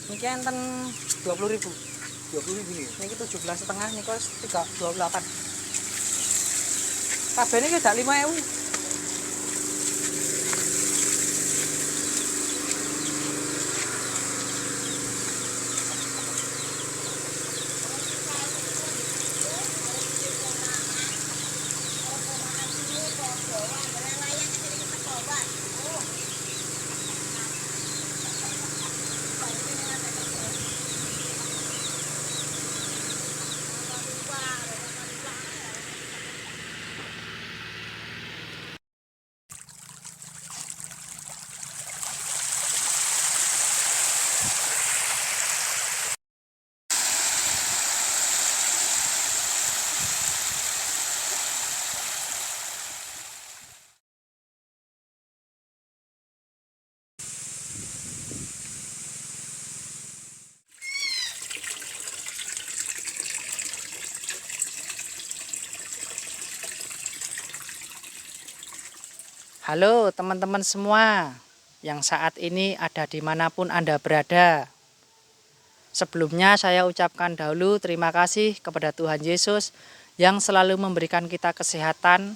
Ini enten 20.000. 20.000 nih. Ini 17,5 nih kos 328. Kabeh ini gak 5.000. Halo teman-teman semua yang saat ini ada dimanapun Anda berada. Sebelumnya saya ucapkan dahulu terima kasih kepada Tuhan Yesus yang selalu memberikan kita kesehatan,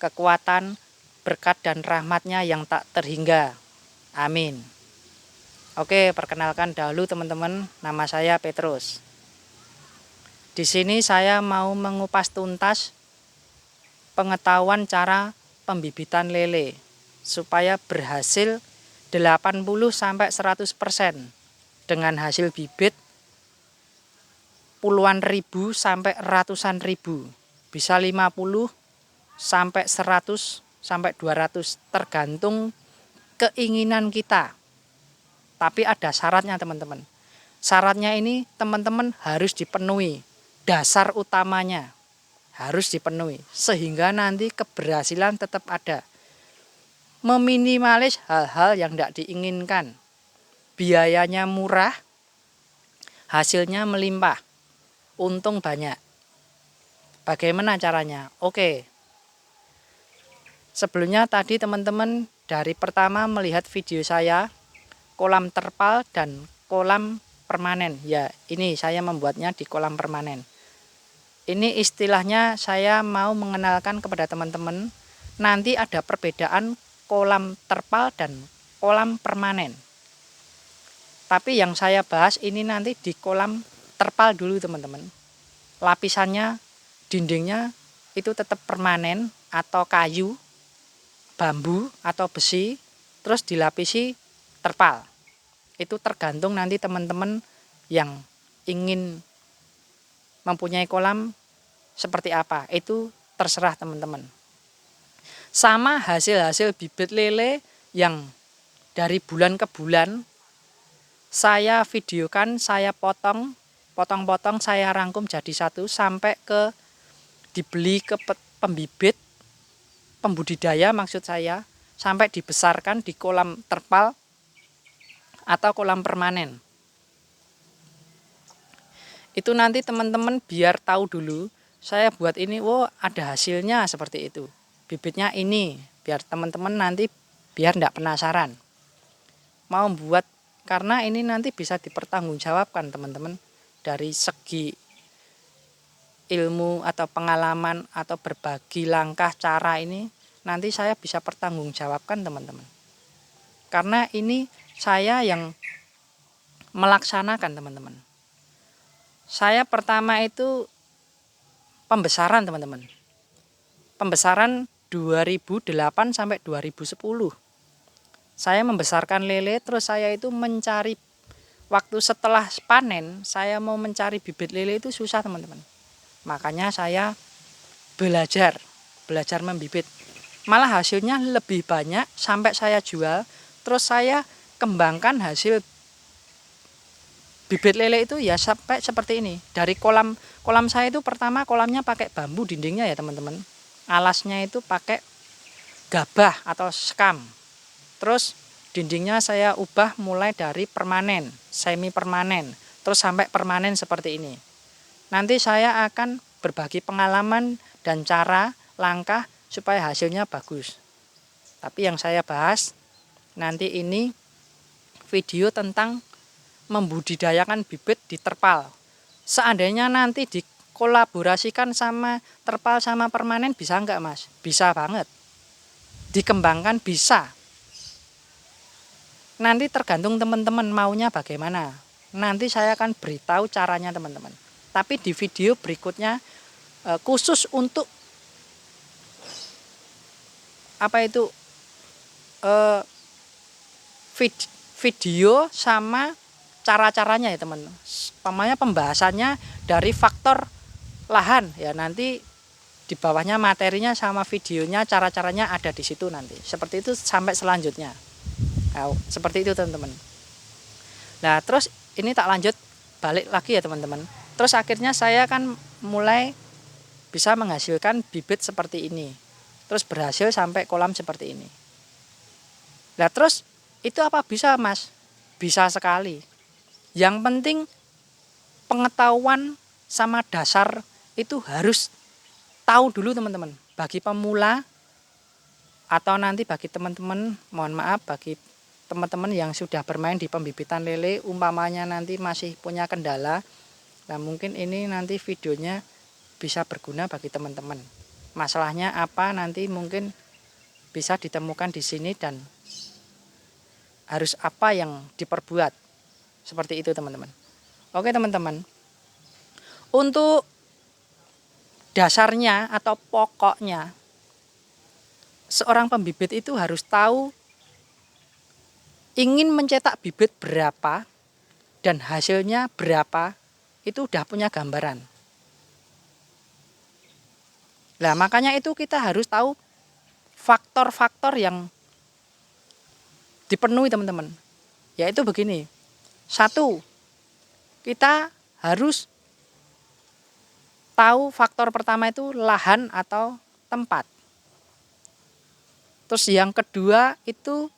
kekuatan, berkat dan rahmat-Nya yang tak terhingga. Amin. Oke, perkenalkan dahulu teman-teman, nama saya Petrus. Di sini saya mau mengupas tuntas pengetahuan cara pembibitan lele supaya berhasil 80-100% dengan hasil bibit puluhan ribu sampai ratusan ribu, bisa 50-100-200 tergantung keinginan kita. Tapi ada syaratnya teman-teman. Syaratnya ini teman-teman harus dipenuhi, dasar utamanya harus dipenuhi sehingga nanti keberhasilan tetap ada. Meminimalis hal-hal yang tidak diinginkan. Biayanya murah, hasilnya melimpah, untung banyak. Bagaimana caranya? Oke. Sebelumnya tadi teman-teman dari pertama melihat video saya kolam terpal dan kolam permanen. Ya, ini saya membuatnya di kolam permanen. Ini istilahnya saya mau mengenalkan kepada teman-teman, nanti ada perbedaan kolam terpal dan kolam permanen. Tapi yang saya bahas ini nanti di kolam terpal dulu teman-teman. Lapisannya, dindingnya itu tetap permanen atau kayu, bambu atau besi, terus dilapisi terpal. Itu tergantung nanti teman-teman yang ingin mempunyai kolam seperti apa, itu terserah teman-teman. Sama hasil-hasil bibit lele yang dari bulan ke bulan saya videokan, saya potong-potong, saya rangkum jadi satu sampai ke dibeli ke pembibit, pembudidaya maksud saya, sampai dibesarkan di kolam terpal atau kolam permanen. Itu nanti teman-teman biar tahu dulu, saya buat ini, ada hasilnya seperti itu. Bibitnya ini, biar teman-teman nanti biar tidak penasaran. Mau buat, karena ini nanti bisa dipertanggungjawabkan teman-teman, dari segi ilmu atau pengalaman atau berbagi langkah cara ini nanti saya bisa pertanggungjawabkan teman-teman. Karena ini saya yang melaksanakan teman-teman. Saya pertama itu pembesaran teman-teman. Pembesaran 2008 sampai 2010. Saya membesarkan lele, terus saya itu mencari waktu setelah panen, saya mau mencari bibit lele itu susah teman-teman. Makanya saya belajar membibit. Malah hasilnya lebih banyak sampai saya jual. Terus saya kembangkan hasil bibit lele itu ya sampai seperti ini. Dari kolam saya itu pertama kolamnya pakai bambu dindingnya ya teman-teman. Alasnya itu pakai gabah atau skam. Terus dindingnya saya ubah mulai dari permanen, semi permanen, terus sampai permanen seperti ini. Nanti saya akan berbagi pengalaman dan cara langkah supaya hasilnya bagus. Tapi yang saya bahas nanti ini video tentang membudidayakan bibit di terpal. Seandainya nanti dikolaborasikan sama terpal sama permanen bisa enggak Mas? Bisa banget. Dikembangkan bisa. Nanti tergantung teman-teman maunya bagaimana. Nanti saya akan beritahu caranya teman-teman. Tapi di video berikutnya khusus untuk video sama cara-caranya ya teman. Pamanya pembahasannya dari faktor lahan ya, nanti di bawahnya materinya sama videonya cara-caranya ada di situ nanti. Seperti itu sampai selanjutnya. Nah, seperti itu teman-teman. Nah terus ini tak lanjut balik lagi ya teman-teman. Terus akhirnya saya kan mulai bisa menghasilkan bibit seperti ini. Terus berhasil sampai kolam seperti ini. Nah terus itu apa bisa Mas? Bisa sekali. Yang penting pengetahuan sama dasar itu harus tahu dulu teman-teman. Bagi pemula atau nanti bagi teman-teman, mohon maaf bagi teman-teman yang sudah bermain di pembibitan lele, umpamanya nanti masih punya kendala. Nah mungkin ini nanti videonya bisa berguna bagi teman-teman. Masalahnya apa nanti mungkin bisa ditemukan di sini dan harus apa yang diperbuat. Seperti itu teman-teman. Oke teman-teman. Untuk dasarnya atau pokoknya seorang pembibit itu harus tahu ingin mencetak bibit berapa dan hasilnya berapa. Itu udah punya gambaran. Nah makanya itu kita harus tahu faktor-faktor yang dipenuhi teman-teman. Yaitu begini. 1, kita harus tahu faktor pertama itu lahan atau tempat. Terus yang kedua itu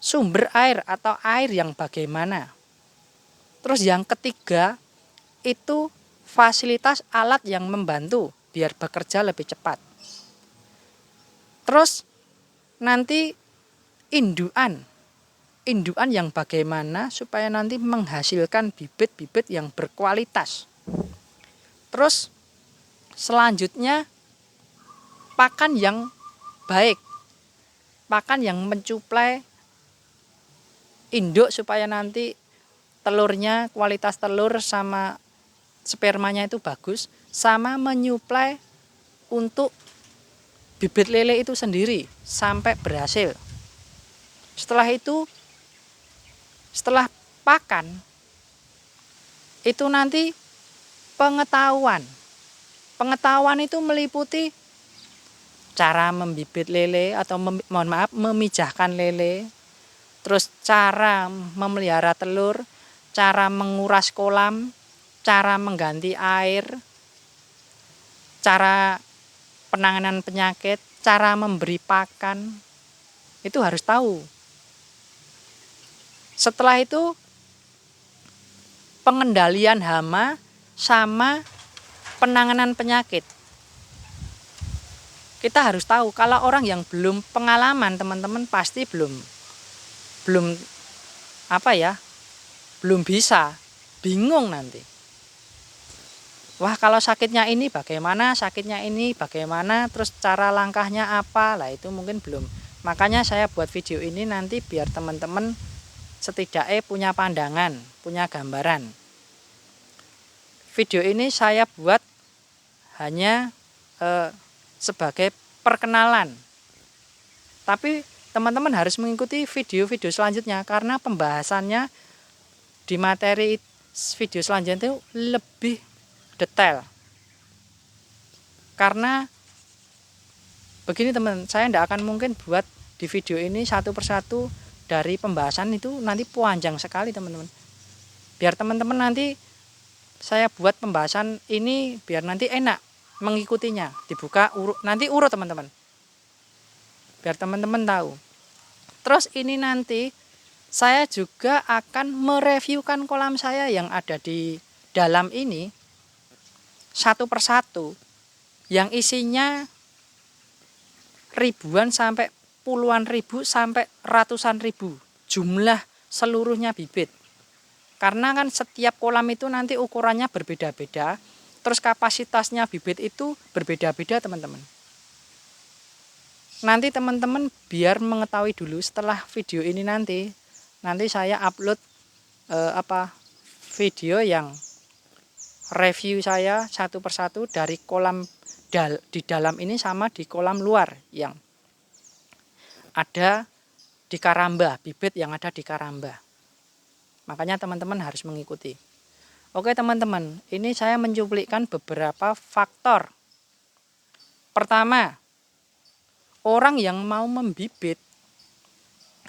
sumber air atau air yang bagaimana. Terus yang ketiga itu fasilitas alat yang membantu biar bekerja lebih cepat. Terus nanti induan yang bagaimana supaya nanti menghasilkan bibit-bibit yang berkualitas. Terus selanjutnya pakan yang baik, pakan yang mencuplai induk supaya nanti telurnya, kualitas telur sama spermanya itu bagus, sama menyuplai untuk bibit lele itu sendiri sampai berhasil. Setelah itu, setelah pakan, itu nanti pengetahuan. Pengetahuan itu meliputi cara membibit lele atau memijahkan lele, terus cara memelihara telur, cara menguras kolam, cara mengganti air, cara penanganan penyakit, cara memberi pakan, itu harus tahu. Setelah itu pengendalian hama sama penanganan penyakit. kita harus tahu, kalau orang yang belum pengalaman teman-teman pasti belum apa ya, belum bisa, bingung nanti. Wah, kalau sakitnya ini bagaimana, terus cara langkahnya apa, lah itu mungkin belum. Makanya saya buat video ini nanti biar teman-teman setidaknya punya pandangan, punya gambaran. Video ini saya buat hanya sebagai perkenalan. Tapi teman-teman harus mengikuti video-video selanjutnya, karena pembahasannya di materi video selanjutnya itu lebih detail. Karena begini teman, saya tidak akan mungkin buat di video ini satu persatu dari pembahasan itu, nanti panjang sekali teman-teman. Biar teman-teman nanti saya buat pembahasan ini biar nanti enak mengikutinya, dibuka nanti urut teman-teman, biar teman-teman tahu. Terus ini nanti saya juga akan mereviewkan kolam saya yang ada di dalam ini satu persatu, yang isinya ribuan sampai puluhan ribu sampai ratusan ribu jumlah seluruhnya bibit. Karena kan setiap kolam itu nanti ukurannya berbeda-beda, terus kapasitasnya bibit itu berbeda-beda teman-teman. Nanti teman-teman biar mengetahui dulu, setelah video ini nanti saya upload video yang review saya satu persatu dari kolam di dalam ini sama di kolam luar yang ada di Karamba, bibit yang ada di Karamba. Makanya teman-teman harus mengikuti. Oke teman-teman, ini saya mencuplikkan beberapa faktor. Pertama, orang yang mau membibit,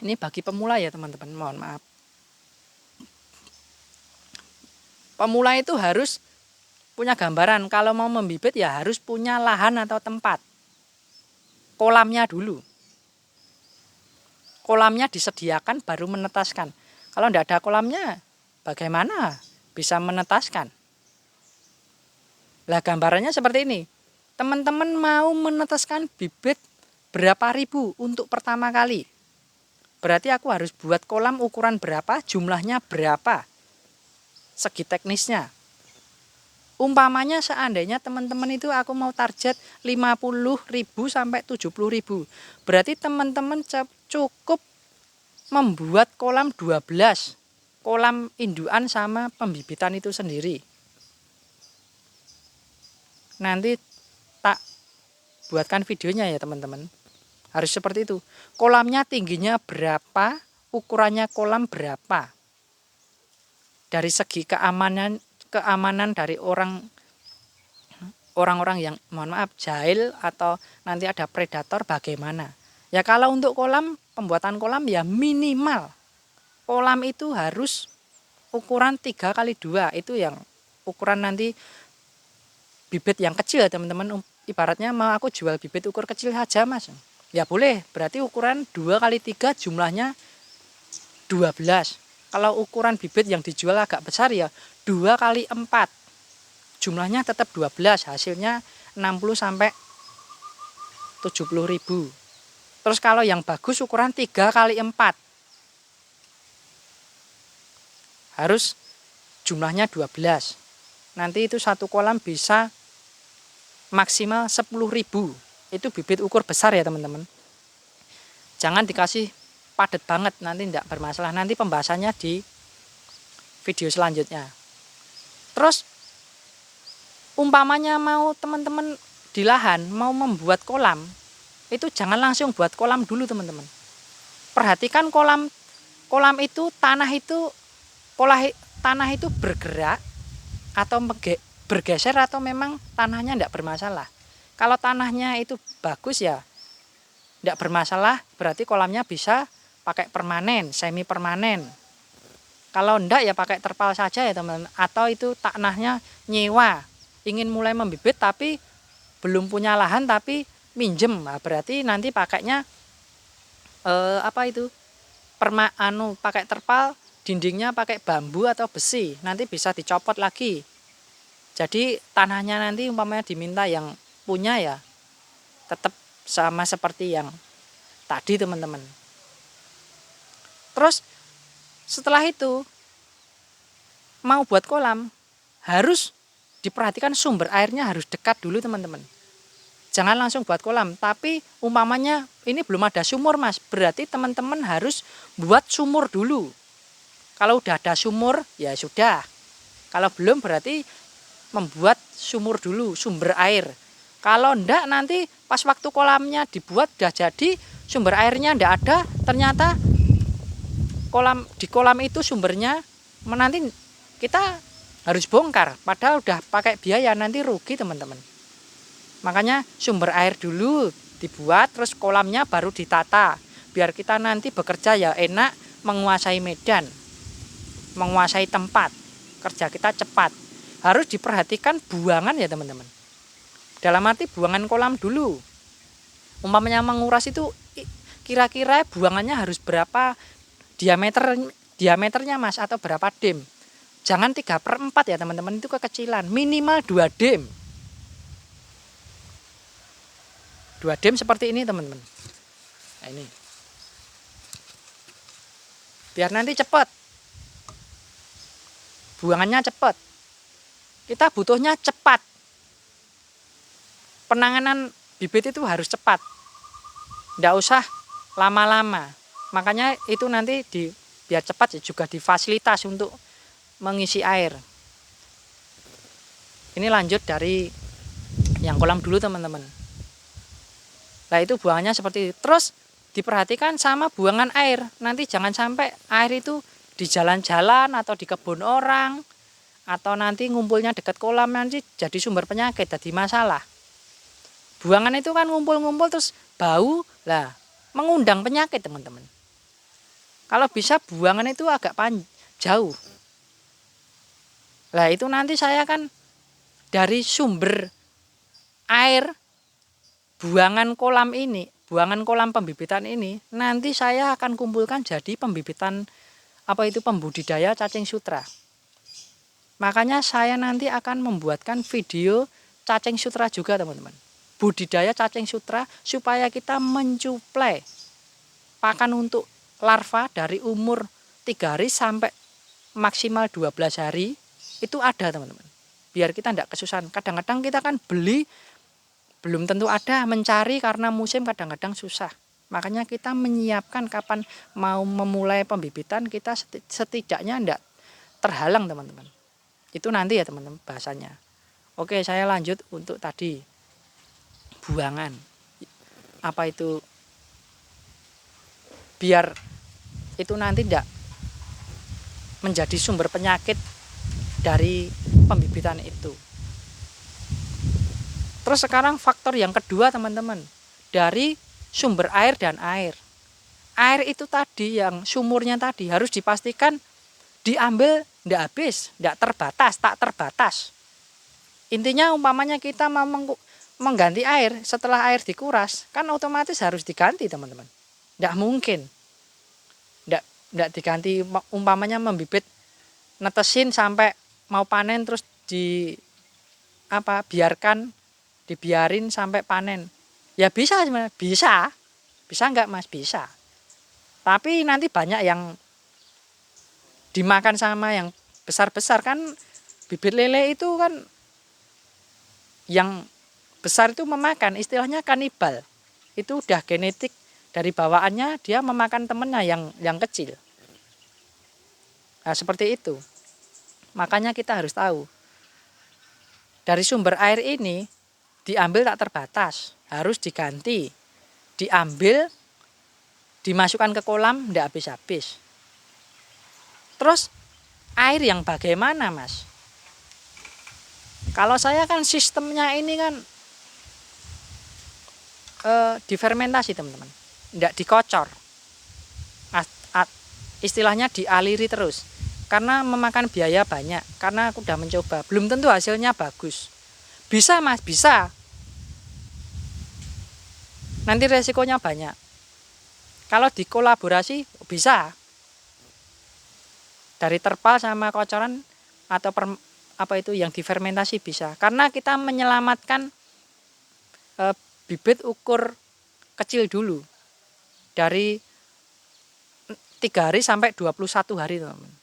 ini bagi pemula ya teman-teman, mohon maaf. Pemula itu harus punya gambaran, kalau mau membibit ya harus punya lahan atau tempat. Kolamnya dulu. Kolamnya disediakan baru menetaskan. Kalau tidak ada kolamnya, bagaimana bisa menetaskan? Lah gambarannya seperti ini. Teman-teman mau menetaskan bibit berapa ribu untuk pertama kali. Berarti aku harus buat kolam ukuran berapa, jumlahnya berapa. Segi teknisnya. Umpamanya seandainya teman-teman itu aku mau target 50.000 sampai 70.000. Berarti teman-teman cukup membuat kolam 12. Kolam indukan sama pembibitan itu sendiri. Nanti tak buatkan videonya ya teman-teman. Harus seperti itu. Kolamnya tingginya berapa, ukurannya kolam berapa. Dari segi keamanan dari orang-orang yang mohon maaf jahil atau nanti ada predator bagaimana. Ya kalau untuk kolam, pembuatan kolam ya minimal kolam itu harus ukuran 3x2. Itu yang ukuran nanti bibit yang kecil ya teman-teman. Ibaratnya mau aku jual bibit ukur kecil saja mas, ya boleh, berarti ukuran 2x3 jumlahnya 12. Kalau ukuran bibit yang dijual agak besar ya 2x4 jumlahnya tetap 12, hasilnya 60 sampai 70.000. Terus kalau yang bagus ukuran 3x4 harus jumlahnya 12. Nanti itu satu kolam bisa maksimal 10.000. Itu bibit ukur besar ya teman-teman. Jangan dikasih padat banget, nanti tidak bermasalah. Nanti pembahasannya di video selanjutnya. Terus umpamanya mau teman-teman di lahan mau membuat kolam, itu jangan langsung buat kolam dulu teman-teman. Perhatikan kolam itu tanah itu bergerak atau bergeser atau memang tanahnya tidak bermasalah. Kalau tanahnya itu bagus ya tidak bermasalah, berarti kolamnya bisa pakai permanen, semi permanen. Kalau enggak ya pakai terpal saja ya teman-teman. Atau itu tanahnya nyewa, ingin mulai membibit tapi belum punya lahan tapi minjem, nah, berarti nanti pakainya pakai terpal, dindingnya pakai bambu atau besi, nanti bisa dicopot lagi. Jadi tanahnya nanti umpamanya diminta yang punya ya tetap sama seperti yang tadi teman-teman. Terus setelah itu mau buat kolam harus diperhatikan sumber airnya harus dekat dulu teman-teman. Jangan langsung buat kolam, tapi umpamanya ini belum ada sumur mas, berarti teman-teman harus buat sumur dulu. Kalau udah ada sumur ya sudah, kalau belum berarti membuat sumur dulu, sumber air. Kalau enggak nanti pas waktu kolamnya dibuat udah jadi, sumber airnya enggak ada, ternyata di kolam itu sumbernya nanti kita harus bongkar, padahal udah pakai biaya, nanti rugi teman-teman. Makanya sumber air dulu dibuat, terus kolamnya baru ditata, biar kita nanti bekerja ya enak, menguasai medan, menguasai tempat, kerja kita cepat. Harus diperhatikan buangan ya teman-teman. Dalam arti buangan kolam dulu. Umpamanya menguras itu kira-kira buangannya harus berapa diameternya mas, atau berapa dem. Jangan 3/4 ya teman-teman, itu kekecilan. Minimal 2 dem. 2 dem seperti ini teman-teman. Nah ini. Biar nanti cepat. Buangannya cepat. Kita butuhnya cepat. Penanganan bibit itu harus cepat. Nggak usah lama-lama. Makanya itu nanti biar cepat juga difasilitas untuk mengisi air. Ini lanjut dari yang kolam dulu teman-teman. Nah itu buangannya seperti itu. Terus diperhatikan sama buangan air. Nanti jangan sampai air itu di jalan-jalan atau di kebun orang, atau nanti ngumpulnya dekat kolam, nanti jadi sumber penyakit, jadi masalah. Buangan itu kan ngumpul-ngumpul terus bau, lah mengundang penyakit teman-teman. Kalau bisa buangan itu agak jauh. Lah itu nanti saya kan dari sumber air buangan kolam ini, buangan kolam pembibitan ini, nanti saya akan kumpulkan jadi pembibitan pembudidaya cacing sutra. Makanya saya nanti akan membuatkan video cacing sutra juga teman-teman. Budidaya cacing sutra supaya kita mencuplai pakan untuk larva dari umur 3 hari sampai maksimal 12 hari itu ada teman-teman. Biar kita tidak kesusahan. Kadang-kadang kita kan beli belum tentu ada, mencari karena musim kadang-kadang susah. Makanya kita menyiapkan kapan mau memulai pembibitan, kita setidaknya tidak terhalang teman-teman. Itu nanti ya teman-teman bahasanya. Oke, saya lanjut untuk tadi buangan. Apa itu? Biar itu nanti tidak menjadi sumber penyakit dari pembibitan itu. Terus sekarang faktor yang kedua teman-teman, dari sumber air dan air. Air itu tadi yang sumurnya tadi harus dipastikan diambil tidak habis, tidak terbatas, tak terbatas. Intinya umpamanya kita mau mengganti air, setelah air dikuras, kan otomatis harus diganti teman-teman. Tidak mungkin. Tidak diganti, umpamanya membibit, netesin sampai mau panen terus dibiarin sampai panen. Ya bisa sebenarnya, bisa. Bisa enggak mas? Bisa. Tapi nanti banyak yang dimakan sama yang besar-besar kan, bibit lele itu kan yang besar itu memakan, istilahnya kanibal. Itu udah genetik dari bawaannya, dia memakan temennya yang kecil. Nah seperti itu. Makanya kita harus tahu. Dari sumber air ini diambil tak terbatas, harus diganti. Diambil, dimasukkan ke kolam, tidak habis-habis. Terus air yang bagaimana mas? Kalau saya kan sistemnya ini kan difermentasi teman-teman, tidak dikocor, istilahnya dialiri terus. Karena memakan biaya banyak, karena aku udah mencoba, belum tentu hasilnya bagus. Bisa mas, bisa. Nanti resikonya banyak. Kalau dikolaborasi bisa. Dari terpal sama kocoran atau yang difermentasi bisa. Karena kita menyelamatkan bibit ukur kecil dulu. Dari 3 hari sampai 21 hari teman-teman.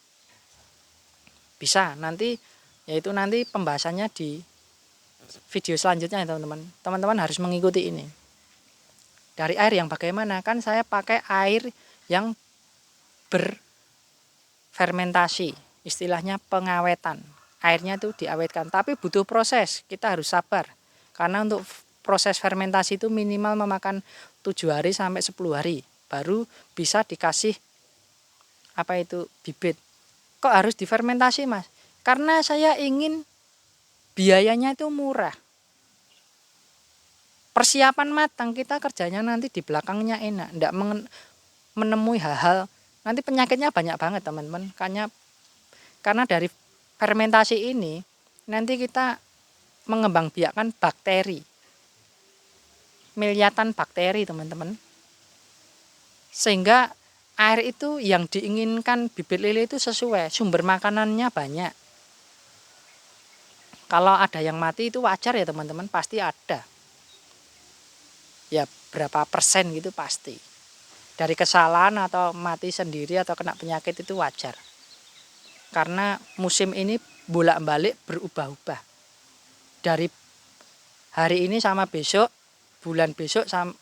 Bisa nanti, yaitu nanti pembahasannya di video selanjutnya ya teman-teman. Teman-teman harus mengikuti ini. Dari air yang bagaimana? Kan saya pakai air yang berfermentasi, istilahnya pengawetan. Airnya itu diawetkan, tapi butuh proses, kita harus sabar. Karena untuk proses fermentasi itu minimal memakan 7 hari sampai 10 hari. Baru bisa dikasih bibit. Kok harus difermentasi, Mas? Karena saya ingin biayanya itu murah. Persiapan matang, kita kerjanya nanti di belakangnya enak, enggak menemui hal-hal, nanti penyakitnya banyak banget teman-teman. Karena dari fermentasi ini nanti kita mengembangbiakkan bakteri, miliatan bakteri teman-teman, sehingga air itu yang diinginkan bibit lele itu sesuai, sumber makanannya banyak. Kalau ada yang mati itu wajar ya teman-teman, pasti ada. Ya berapa persen gitu pasti. Dari kesalahan atau mati sendiri atau kena penyakit itu wajar. Karena musim ini bolak-balik berubah-ubah. Dari hari ini sama besok, bulan besok sama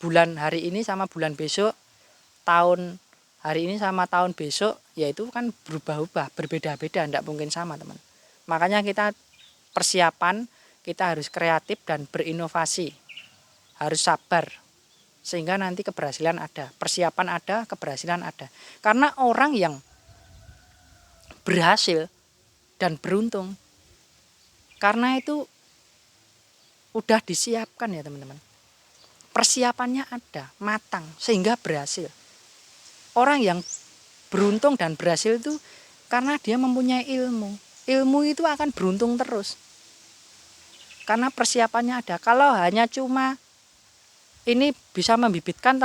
bulan hari ini sama bulan besok, tahun hari ini sama tahun besok, yaitu kan berubah-ubah, berbeda-beda, tidak mungkin sama teman. Makanya kita persiapan, kita harus kreatif dan berinovasi. Harus sabar, sehingga nanti keberhasilan ada, persiapan ada, keberhasilan ada. Karena orang yang berhasil dan beruntung, karena itu udah disiapkan ya teman-teman. Persiapannya ada, matang, sehingga berhasil. Orang yang beruntung dan berhasil itu karena dia mempunyai ilmu. Ilmu itu akan beruntung terus. Karena persiapannya ada. Kalau hanya cuma ini bisa membibitkan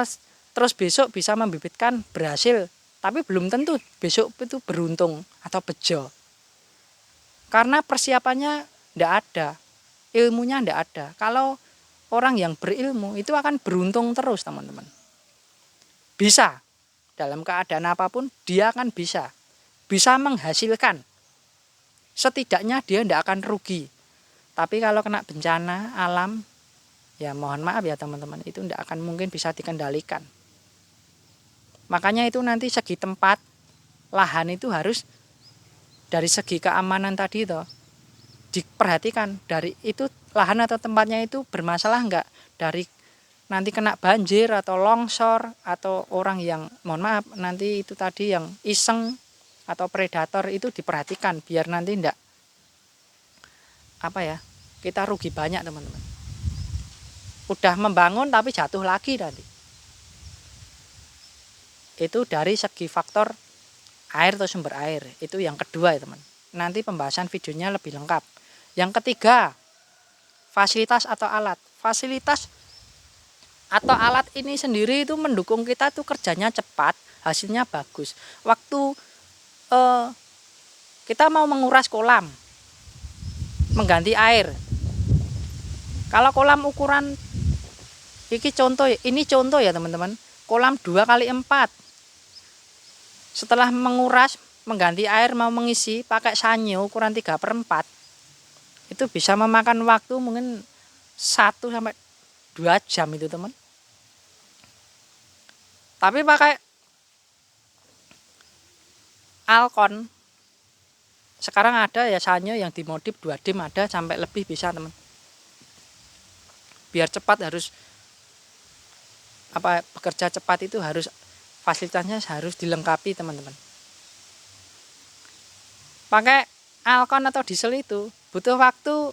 terus besok bisa membibitkan berhasil, tapi belum tentu besok itu beruntung atau bejo. Karena persiapannya tidak ada, ilmunya tidak ada. Kalau orang yang berilmu itu akan beruntung terus teman-teman. Bisa, dalam keadaan apapun dia akan bisa menghasilkan. Setidaknya dia tidak akan rugi. Tapi kalau kena bencana alam, ya mohon maaf ya teman-teman, itu tidak akan mungkin bisa dikendalikan. Makanya itu nanti segi tempat, lahan itu harus dari segi keamanan tadi toh diperhatikan. Dari itu lahan atau tempatnya itu bermasalah enggak, dari nanti kena banjir atau longsor, atau orang yang mohon maaf nanti itu tadi yang iseng atau predator, itu diperhatikan biar nanti enggak kita rugi banyak teman-teman. Udah membangun tapi jatuh lagi nanti. Itu dari segi faktor air atau sumber air. Itu yang kedua ya teman. Nanti pembahasan videonya lebih lengkap. Yang ketiga, fasilitas atau alat. Fasilitas atau alat ini sendiri itu mendukung kita tuh kerjanya cepat, hasilnya bagus. Waktu kita mau menguras kolam, mengganti air. Kalau kolam ukuran ini contoh ya teman-teman, kolam 2x4. Setelah menguras, mengganti air, mau mengisi pakai sanyo ukuran 3/4, itu bisa memakan waktu mungkin 1-2 jam itu teman. Tapi pakai Alkon, sekarang ada ya sanyo yang dimodif 2 dim, ada sampai lebih bisa teman. Biar cepat harus bekerja cepat itu harus fasilitasnya harus dilengkapi teman-teman. Pakai Alkon atau diesel itu butuh waktu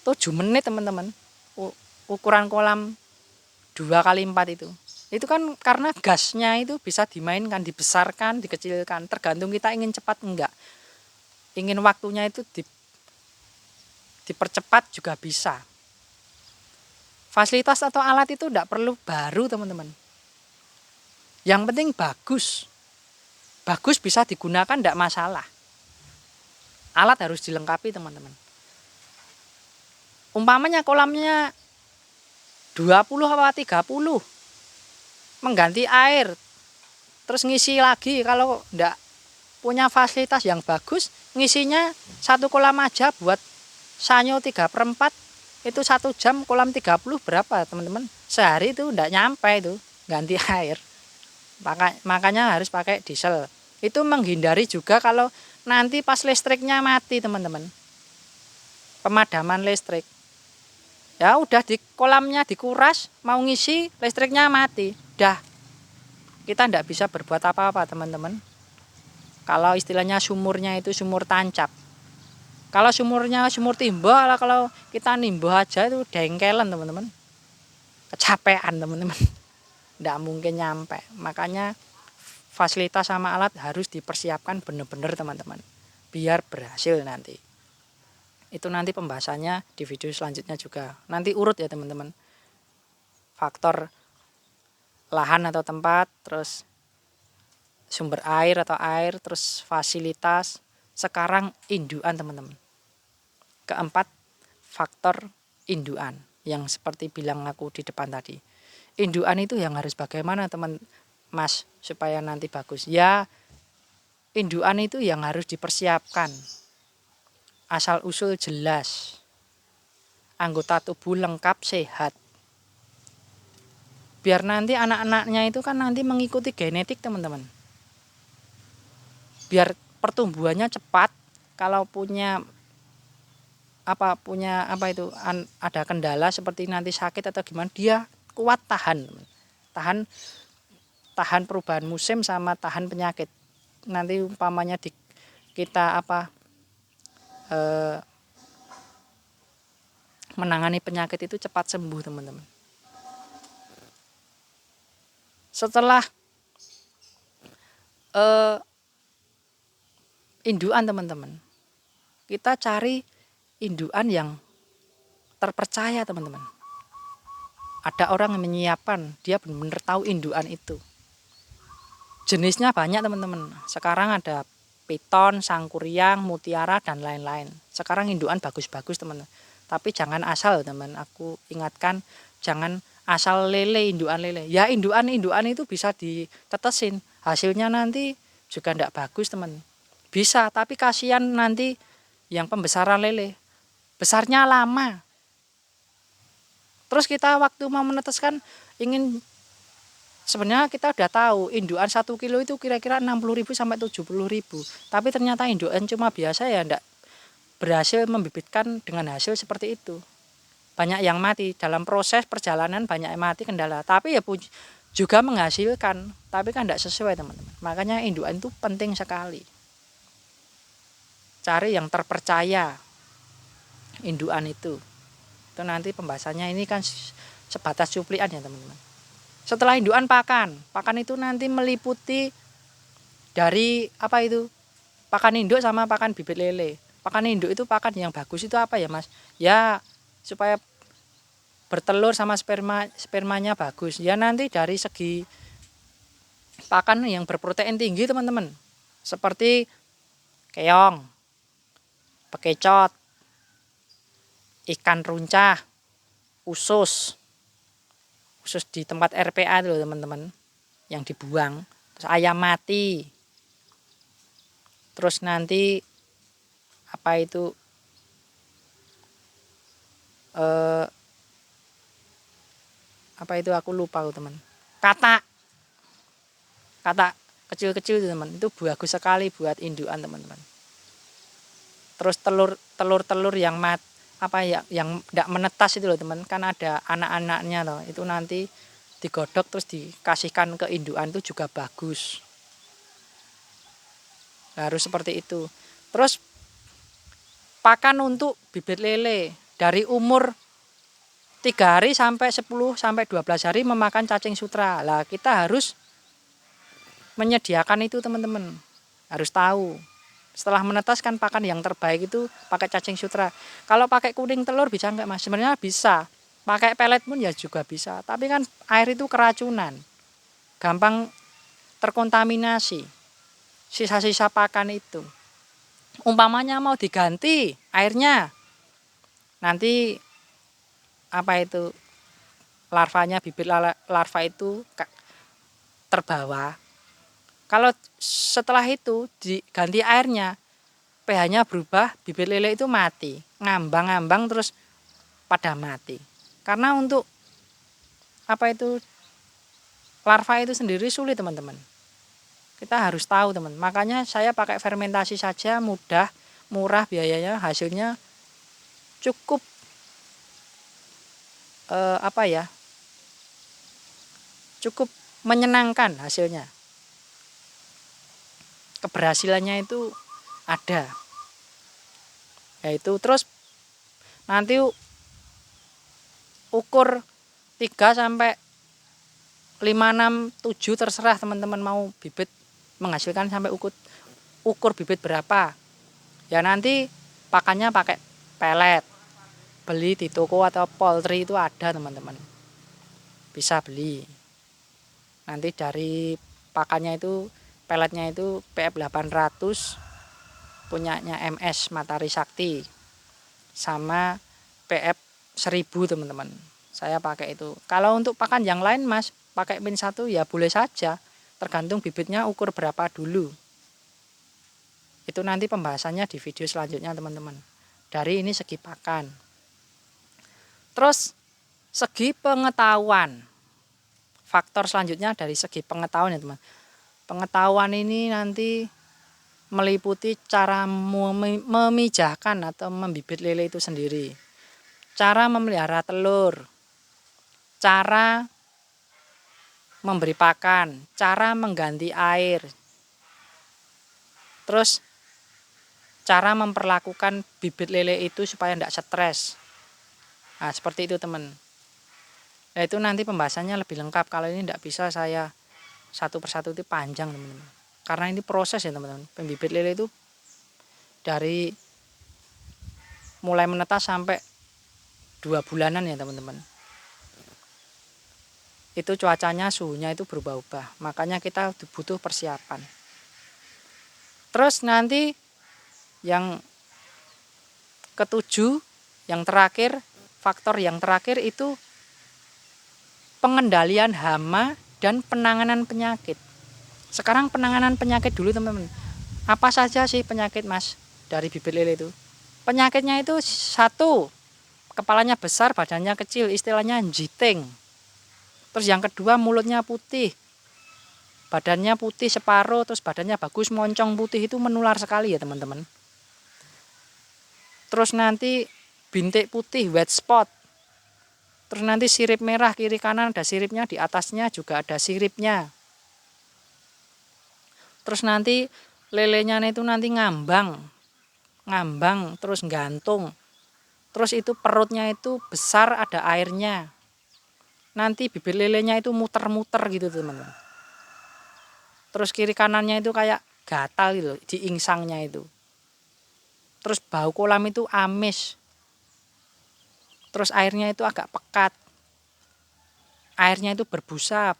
7 menit teman-teman. Ukuran kolam 2x4 itu. Itu kan karena gasnya itu bisa dimainkan, dibesarkan, dikecilkan, tergantung kita ingin cepat enggak. Ingin waktunya itu dipercepat juga bisa. Fasilitas atau alat itu tidak perlu baru teman-teman. Yang penting bagus. Bagus bisa digunakan, tidak masalah. Alat harus dilengkapi teman-teman. Umpamanya kolamnya 20 apa 30 mengganti air, terus ngisi lagi. Kalau enggak punya fasilitas yang bagus, ngisinya satu kolam aja buat sanyo 3/4 itu 1 jam, kolam 30 berapa teman-teman? Sehari itu enggak nyampe itu ganti air. Makanya harus pakai diesel. Itu menghindari juga kalau nanti pas listriknya mati teman-teman, pemadaman listrik. Ya udah di kolamnya dikuras, mau ngisi listriknya mati, dah kita ndak bisa berbuat apa-apa teman-teman. Kalau istilahnya sumurnya itu sumur tancap. Kalau sumurnya sumur timba, kalau kita nimba aja itu dengkelan teman-teman, kecapean teman-teman, ndak mungkin nyampe. Makanya fasilitas sama alat harus dipersiapkan benar-benar teman-teman, biar berhasil nanti. Itu nanti pembahasannya di video selanjutnya juga. Nanti urut ya teman-teman. Faktor lahan atau tempat, terus sumber air atau air, terus fasilitas, sekarang indukan teman-teman. Keempat, faktor indukan yang seperti bilang aku di depan tadi. Indukan itu yang harus bagaimana teman Mas supaya nanti bagus. Ya, indukan itu yang harus dipersiapkan. Asal usul jelas. Anggota tubuh lengkap sehat. Biar nanti anak-anaknya itu kan nanti mengikuti genetik teman-teman. Biar pertumbuhannya cepat. Kalau punya ada kendala seperti nanti sakit atau gimana, dia kuat tahan perubahan musim sama tahan penyakit. Nanti umpamanya kita menangani penyakit itu cepat sembuh teman-teman. Setelah indukan teman-teman, kita cari indukan yang terpercaya teman-teman. Ada orang yang menyiapkan, dia benar-benar tahu indukan itu. Jenisnya banyak teman-teman. Sekarang ada piton, sangkuriang, mutiara dan lain-lain. Sekarang indukan bagus-bagus teman-teman. Tapi jangan asal teman. Aku ingatkan, jangan asal lele, indukan lele. Ya indukan itu bisa ditetesin. Hasilnya nanti juga tidak bagus teman. Bisa, tapi kasihan nanti yang pembesaran lele. Besarnya lama. Terus kita waktu mau meneteskan sebenarnya kita udah tahu indukan 1 kilo itu kira-kira 60.000 sampai 70.000. Tapi ternyata indukan cuma biasa ya enggak berhasil membibitkan dengan hasil seperti itu. Banyak yang mati dalam proses perjalanan, banyak yang mati kendala. Tapi ya juga menghasilkan, tapi kan enggak sesuai teman-teman. Makanya indukan itu penting sekali. Cari yang terpercaya. Indukan itu nanti pembahasannya ini kan sebatas cuplian ya teman-teman. Setelah indukan pakan itu nanti meliputi dari pakan induk sama pakan bibit lele. Pakan induk itu pakan yang bagus itu apa ya Mas? Ya supaya bertelur sama spermanya bagus. Ya nanti dari segi pakan yang berprotein tinggi teman-teman, seperti keong, bekecot, ikan runcah, usus di tempat RPA itu teman-teman yang dibuang, terus ayam mati, terus nanti aku lupa teman, katak kecil-kecil teman, itu bagus sekali buat indukan teman-teman. Terus telur yang yang tidak menetas itu loh teman, kan ada anak-anaknya loh, itu nanti digodok terus dikasihkan ke indukan itu juga bagus. Harus seperti itu. Terus pakan untuk bibit lele dari umur 3 hari sampai 10 sampai 12 hari memakan cacing sutra. Lah kita harus menyediakan itu teman-teman. Harus tahu. Setelah menetas kan pakan yang terbaik itu pakai cacing sutra. Kalau pakai kuning telur bisa enggak Mas? Sebenarnya bisa. Pakai pelet pun ya juga bisa. Tapi kan air itu keracunan. Gampang terkontaminasi. Sisa-sisa pakan itu. Umpamanya mau diganti airnya. Nanti larvanya, bibit larva itu terbawa. Kalau setelah itu diganti airnya, pH-nya berubah, bibit lele itu mati, ngambang-ngambang terus pada mati. Karena untuk larva itu sendiri sulit, teman-teman. Kita harus tahu, teman. Makanya saya pakai fermentasi saja, mudah, murah biayanya, hasilnya cukup cukup menyenangkan hasilnya. Keberhasilannya itu ada. Yaitu terus nanti ukur 3 sampai 5, 6, 7 terserah teman-teman mau bibit menghasilkan sampai ukur bibit berapa. Ya nanti pakannya pakai pelet. Beli di toko atau poultry itu ada, teman-teman. Bisa beli. Nanti dari pakannya itu, peletnya itu PF 800 punyanya MS Matahari Sakti sama PF 1000, teman-teman. Saya pakai itu. Kalau untuk pakan yang lain, Mas, pakai min 1 ya boleh saja, tergantung bibitnya ukur berapa dulu. Itu nanti pembahasannya di video selanjutnya, teman-teman. Dari ini segi pakan. Terus segi pengetahuan. Faktor selanjutnya dari segi pengetahuan, ya teman. Pengetahuan ini nanti meliputi cara memijahkan atau membibit lele itu sendiri. Cara memelihara telur. Cara memberi pakan. Cara mengganti air. Terus cara memperlakukan bibit lele itu supaya tidak stres. Nah, seperti itu, teman. Nah, itu nanti pembahasannya lebih lengkap. Kalau ini tidak bisa saya satu persatu, itu panjang, teman-teman. Karena ini proses, ya teman-teman. Pembibit lele itu dari mulai menetas sampai 2 bulanan, ya teman-teman. Itu cuacanya, suhunya itu berubah-ubah. Makanya kita butuh persiapan. Terus nanti yang ketujuh, yang terakhir, faktor yang terakhir itu pengendalian hama dan penanganan penyakit. Sekarang penanganan penyakit dulu, teman-teman. Apa saja sih penyakit, Mas, dari bibit lele itu? Penyakitnya itu 1, kepalanya besar, badannya kecil, istilahnya jiting. Terus yang kedua, mulutnya putih, badannya putih separuh, terus badannya bagus, moncong putih, itu menular sekali, ya teman-teman. Terus nanti bintik putih, white spot. Terus nanti sirip merah, kiri kanan ada siripnya, di atasnya juga ada siripnya. Terus nanti lelenya itu nanti ngambang, terus gantung. Terus itu perutnya itu besar, ada airnya. Nanti bibit lelenya itu muter-muter gitu, teman-teman. Terus kiri kanannya itu kayak gatal gitu, di insangnya itu. Terus bau kolam itu amis. Terus airnya itu agak pekat. Airnya itu berbusa,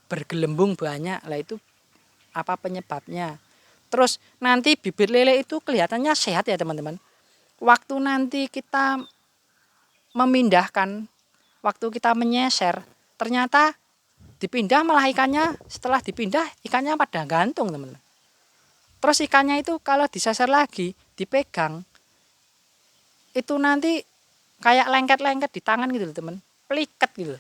bergelembung banyak. Lah itu apa penyebabnya? Terus nanti bibit lele itu kelihatannya sehat, ya teman-teman. Waktu nanti kita memindahkan, waktu kita menyeser, ternyata dipindah malah ikannya, setelah dipindah ikannya pada gantung, teman-teman. Terus ikannya itu kalau diseser lagi, dipegang, itu nanti kayak lengket-lengket di tangan gitu loh, teman. Peliket gitu.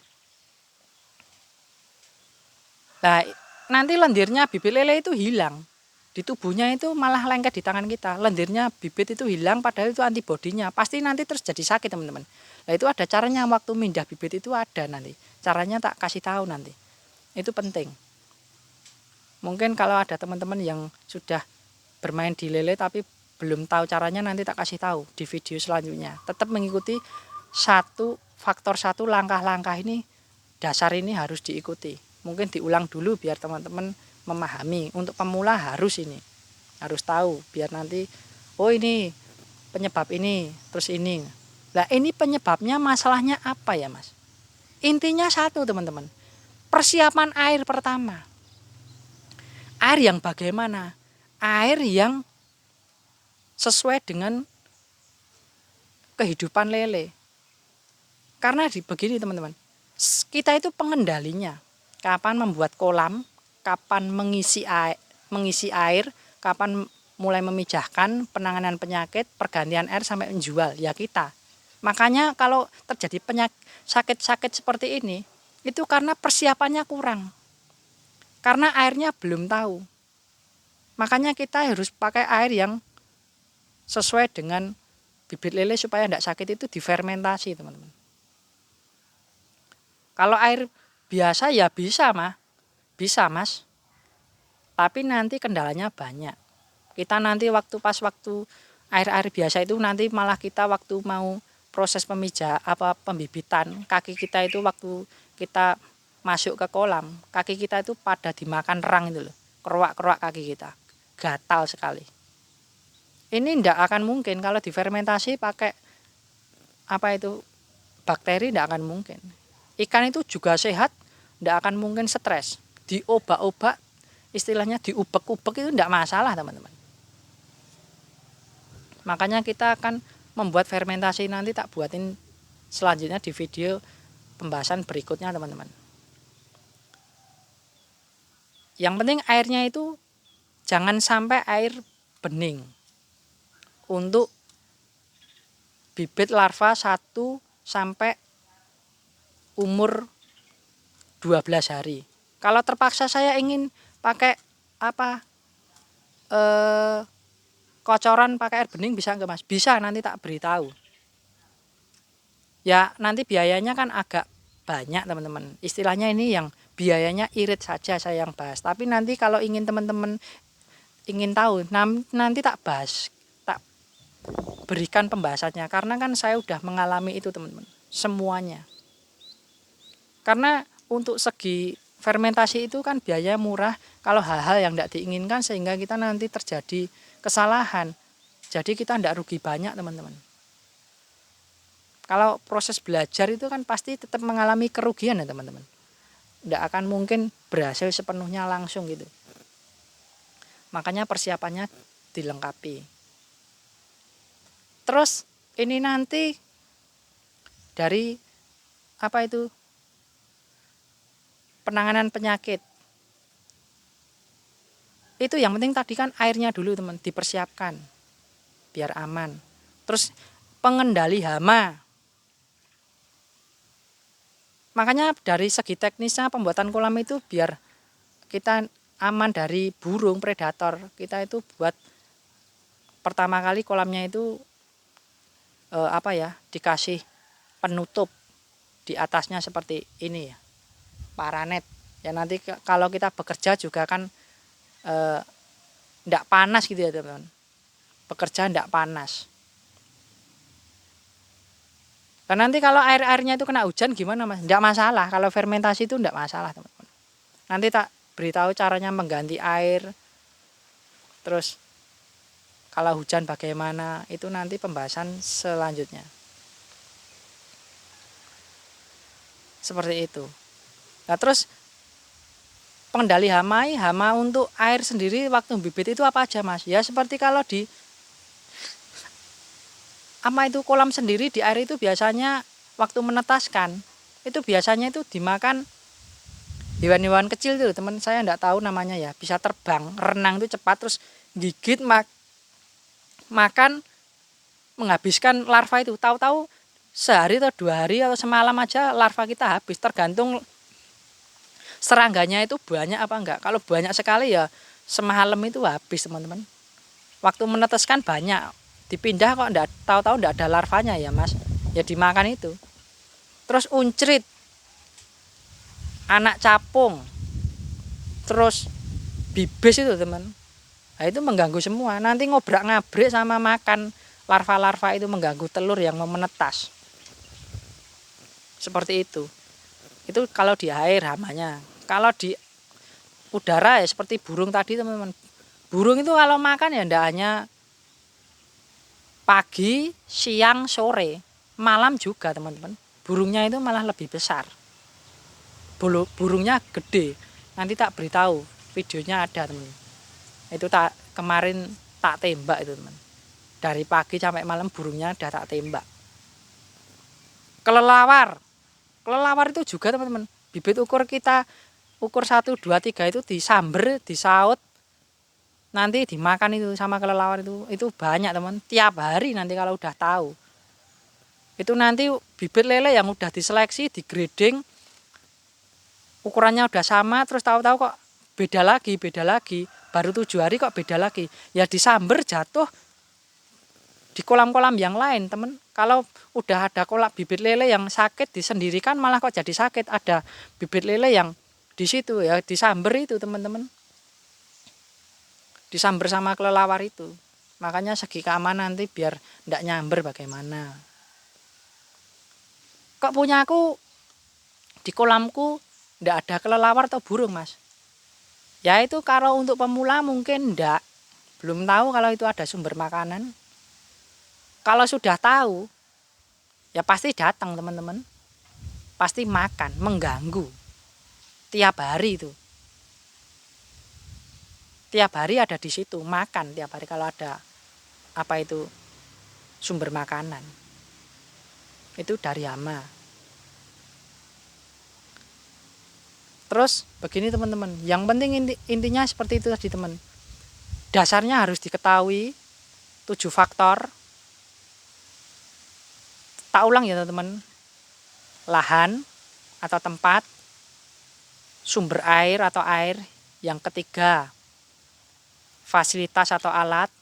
Nah, nanti lendirnya bibit lele itu hilang. Di tubuhnya itu malah lengket di tangan kita. Lendirnya bibit itu hilang, padahal itu antibodinya. Pasti nanti terus jadi sakit, teman-teman. Nah, itu ada caranya, waktu mindah bibit itu ada nanti. Caranya tak kasih tahu nanti. Itu penting. Mungkin kalau ada teman-teman yang sudah bermain di lele tapi belum tahu caranya, nanti tak kasih tahu di video selanjutnya. Tetap mengikuti faktor 1, langkah-langkah ini, dasar ini harus diikuti. Mungkin diulang dulu biar teman-teman memahami. Untuk pemula harus ini, harus tahu biar nanti ini penyebab ini, terus ini. Nah, ini penyebabnya, masalahnya apa ya, Mas? Intinya 1, teman-teman. Persiapan air pertama. Air yang bagaimana? Air yang sesuai dengan kehidupan lele. Karena begini, teman-teman. Kita itu pengendalinya. Kapan membuat kolam, kapan mengisi air, kapan mulai memijahkan, penanganan penyakit, pergantian air sampai menjual, ya kita. Makanya kalau terjadi sakit-sakit seperti ini, itu karena persiapannya kurang. Karena airnya belum tahu. Makanya kita harus pakai air yang sesuai dengan bibit lele supaya tidak sakit, itu difermentasi, teman-teman. Kalau air biasa ya bisa mas, tapi nanti kendalanya banyak. Kita nanti waktu air biasa itu nanti malah kita waktu mau proses pembibitan, kaki kita itu waktu kita masuk ke kolam, kaki kita itu pada dimakan rang itu loh, keruak-keruak kaki kita, gatal sekali. Ini tidak akan mungkin kalau difermentasi pakai bakteri, tidak akan mungkin. Ikan itu juga sehat, tidak akan mungkin stres. Diobak-obak, istilahnya diubek-ubek itu tidak masalah, teman-teman. Makanya kita akan membuat fermentasi, nanti tak buatin selanjutnya di video pembahasan berikutnya, teman-teman. Yang penting airnya itu jangan sampai air bening. Untuk bibit larva 1 sampai umur 12 hari. Kalau terpaksa saya ingin pakai kocoran pakai air bening, bisa enggak mas? Bisa, nanti tak beritahu. Ya nanti biayanya kan agak banyak, teman-teman. Istilahnya ini yang biayanya irit saja saya yang bahas. Tapi nanti kalau ingin teman-teman ingin tahu, nanti tak bahas, tak berikan pembahasannya. Karena kan saya udah mengalami itu, teman-teman, semuanya. Karena untuk segi fermentasi itu kan biaya murah, kalau hal-hal yang tidak diinginkan sehingga kita nanti terjadi kesalahan. Jadi kita tidak rugi banyak, teman-teman. Kalau proses belajar itu kan pasti tetap mengalami kerugian ya, teman-teman. Tidak akan mungkin berhasil sepenuhnya langsung gitu. Makanya persiapannya dilengkapi. Terus ini nanti dari penanganan penyakit. Itu yang penting tadi kan airnya dulu, teman, dipersiapkan biar aman. Terus pengendali hama. Makanya dari segi teknisnya pembuatan kolam itu biar kita aman dari burung predator. Kita itu buat pertama kali kolamnya itu dikasih penutup di atasnya seperti ini ya, paranet. Ya nanti kalau kita bekerja juga kan tidak panas gitu ya, teman-teman. Bekerja tidak panas. Dan nanti kalau airnya itu kena hujan gimana, mas? Tidak masalah. Kalau fermentasi itu tidak masalah, teman-teman. Nanti tak beritahu caranya mengganti air. Terus kalau hujan bagaimana, itu nanti pembahasan selanjutnya. Seperti itu. Nah terus pengendali hama untuk air sendiri waktu bibit itu apa aja, mas? Ya seperti kalau di kolam sendiri, di air itu biasanya waktu menetaskan itu biasanya itu dimakan hewan-hewan kecil tuh, teman saya enggak tahu namanya ya, bisa terbang, renang itu cepat, terus gigit makan, menghabiskan larva itu. Tahu-tahu sehari atau 2 hari atau semalam aja larva kita habis, tergantung serangganya itu banyak apa enggak. Kalau banyak sekali ya semalam itu habis, teman-teman. Waktu menetaskan banyak, dipindah kok enggak, tahu-tahu enggak ada larvanya ya, mas. Ya dimakan itu. Terus uncrit, anak capung, terus bibis itu, teman. Nah, itu mengganggu semua. Nanti ngobrak-ngabrik sama makan larva-larva itu, mengganggu telur yang mau menetas. Seperti itu. Itu kalau di air hamanya. Kalau di udara ya seperti burung tadi, teman-teman. Burung itu kalau makan ya enggak hanya pagi, siang, sore, malam juga, teman-teman. Burungnya itu malah lebih besar. Burungnya gede. Nanti tak beritahu, videonya ada, teman-teman. Itu kemarin tak tembak itu, teman. Dari pagi sampai malam burungnya udah tak tembak. Kelelawar. Kelelawar itu juga teman-teman, bibit ukur kita ukur 1, 2, 3 itu disamber, disaut, nanti dimakan itu sama kelelawar itu banyak teman, tiap hari nanti kalau udah tahu. Itu nanti bibit lele yang udah diseleksi, digrading, ukurannya udah sama, terus tahu-tahu kok beda lagi, baru 7 hari kok beda lagi. Ya disamber jatuh di kolam-kolam yang lain teman. Kalau udah ada bibit lele yang sakit disendirikan malah kok jadi sakit. Ada bibit lele yang di situ ya disamber itu teman-teman. Disamber sama kelelawar itu. Makanya segi keamanan nanti biar ndak nyamber bagaimana. Kok punya aku di kolamku ndak ada kelelawar atau burung mas? Ya itu kalau untuk pemula mungkin ndak. Belum tahu kalau itu ada sumber makanan. Kalau sudah tahu, ya pasti datang teman-teman. Pasti makan, mengganggu. Tiap hari itu. Tiap hari ada di situ, makan tiap hari kalau ada sumber makanan. Itu dari hama. Terus begini teman-teman, yang penting intinya seperti itu tadi teman. Dasarnya harus diketahui 7 faktor. Tak ulang ya teman-teman. Lahan atau tempat, sumber air atau air. Yang ketiga, fasilitas atau alat.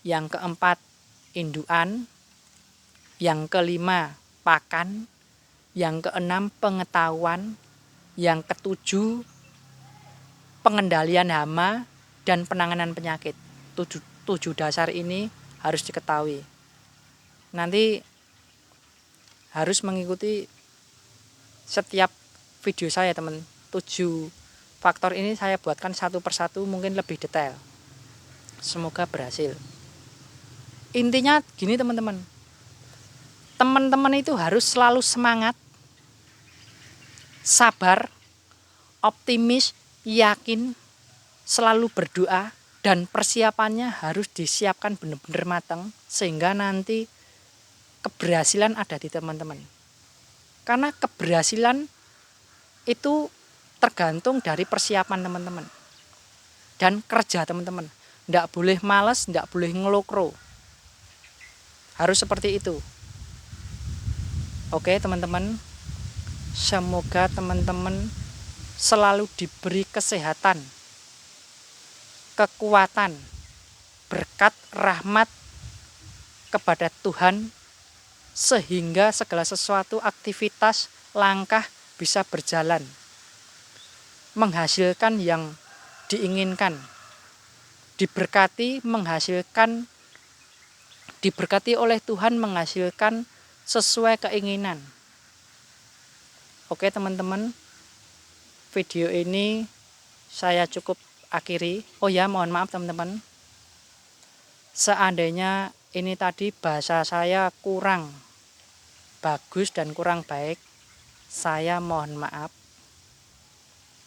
Yang keempat, indukan. Yang kelima, pakan. Yang keenam, pengetahuan. Yang ketujuh, pengendalian hama dan penanganan penyakit. 7 dasar ini harus diketahui. Nanti harus mengikuti setiap video saya teman. 7 faktor ini saya buatkan satu persatu mungkin lebih detail. Semoga berhasil. Intinya gini teman-teman. Teman-teman itu harus selalu semangat, sabar, optimis, yakin, selalu berdoa, dan persiapannya harus disiapkan benar-benar matang sehingga nanti keberhasilan ada di teman-teman. Karena keberhasilan itu tergantung dari persiapan teman-teman dan kerja teman-teman. Nggak boleh malas, nggak boleh ngelokro. Harus seperti itu. Oke teman-teman, semoga teman-teman selalu diberi kesehatan, kekuatan, berkat, rahmat kepada Tuhan, sehingga segala sesuatu aktivitas, langkah bisa berjalan, menghasilkan yang diinginkan, diberkati oleh Tuhan, menghasilkan sesuai keinginan. Oke teman-teman, video ini saya cukup akhiri. Oh ya, mohon maaf teman-teman. Seandainya ini tadi bahasa saya kurang bagus dan kurang baik, saya mohon maaf.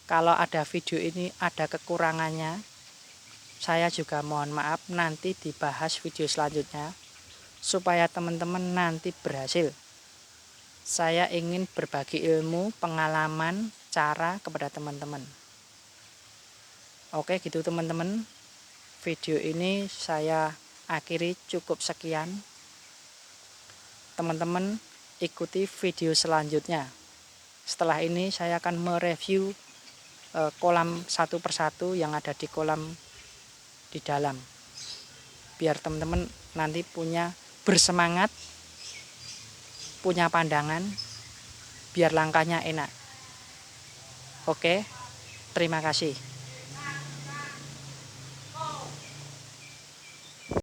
Kalau ada video ini ada kekurangannya, saya juga mohon maaf. Nanti dibahas video selanjutnya supaya teman-teman nanti berhasil. Saya ingin berbagi ilmu, pengalaman, cara kepada teman-teman. Oke gitu teman-teman. Video ini saya akhiri cukup sekian. Teman-teman ikuti video selanjutnya. Setelah ini saya akan mereview kolam satu persatu yang ada di kolam di dalam. Biar teman-teman nanti bersemangat, punya pandangan, biar langkahnya enak. Oke, terima kasih.